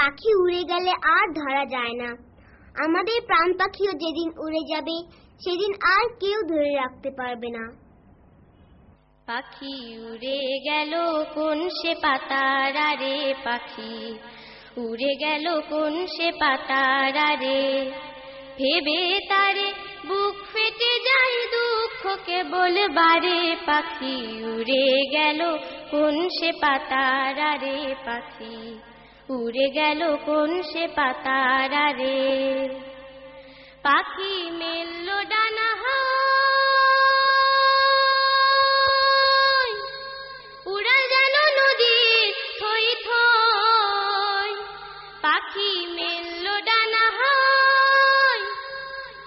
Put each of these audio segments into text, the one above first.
পাখি উড়ে গেলে আর ধরা যায় না। আমাদের প্রাণ পাখিও যেদিন উড়ে যাবে সেদিন আর কেউ ধরে রাখতে পারবে না। পাখি উড়ে গেল কোন সে পাতার আরে, পাখি উড়ে গেল কোন সে পাতার আরে, ভেবে তারে বুক ফেটে যায় দুঃখকে বলবারে, পাখি উড়ে গেল কোন সে পাতার আরে, পাখি উড়ে গেল কোন সে পাতার আরে। পাখি মেলল ডানা হয়, উড়াল যেন নদীর থই থই, পাখি মেলল ডানা হয়,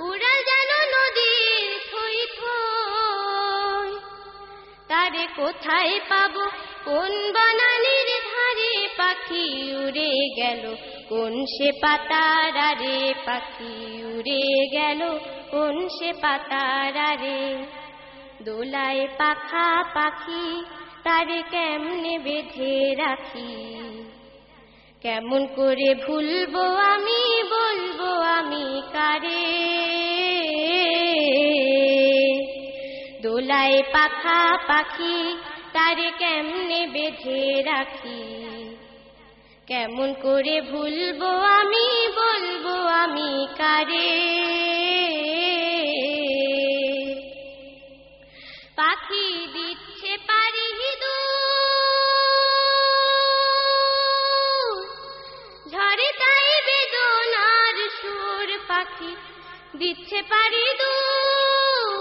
উড়াল যেন নদীর থই থই। তারে কোথায় পাবো কোন বনানীর ধারে, পাখি উড়ে গেল কোন সে পাতার আরে, পাখি উড়ে গেল কোন সে পাতার আরে। দোলায় পাখা পাখি তারে কেমনে বেঁধে রাখি, কেমন করে ভুলবো আমি বলবো আমি কারে। দোলায় পাখা পাখি তারে কেমনে বেঁধে রাখি, কেমন করে ভুলবো আমি বলবো আমি কারে। পাখি দিচ্ছে পারি দূর, ঝরে তাই বেদনার সুর, পাখি দিচ্ছে পারি দূর,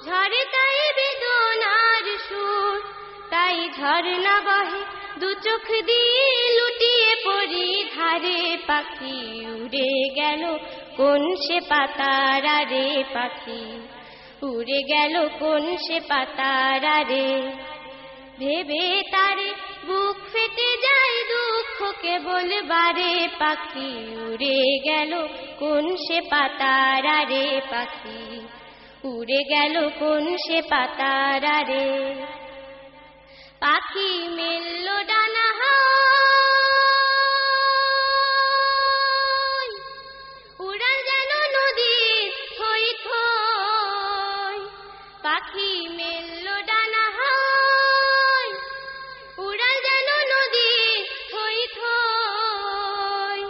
ঝরে তাই বেদনার সুর। তাই ঝরনা বহে দু চোখ দিয়ে লুটিয়ে পড়ি ধারে, পাখি উড়ে গেল কোন সে পাতার আরে, পাখি উড়ে গেল কোন সে পাতার আরে। ভেবে তারে বুক ফেটে যায় দুঃখকে বলবারে, পাখি উড়ে গেল কোন সে পাতার আরে, পাখি উড়ে গেল কোন সে পাতার আরে। পাখি মেলল ডানা হয়, উড়াল যেন নদীর থই থই, পাখি মেলল ডানা হয়, উড়াল যেন নদীর থই থই।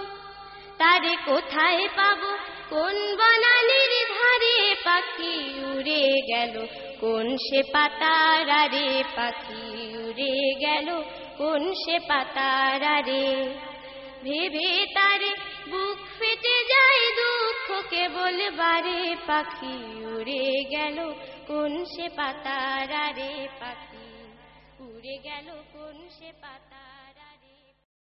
তারে কোথায় পাবো কোন বনানীর ধারে, পাখি উড়ে গেল কোন সে পাতার আরে, পাখি উড়ে গেল কোন সে পাতার আরে। ভেবে তারে বুক ফেটে যায় দুঃখকে বলবারে, পাখি উড়ে গেল কোন সে পাতার আরে, পাখি উড়ে গেল কোন সে পাতার।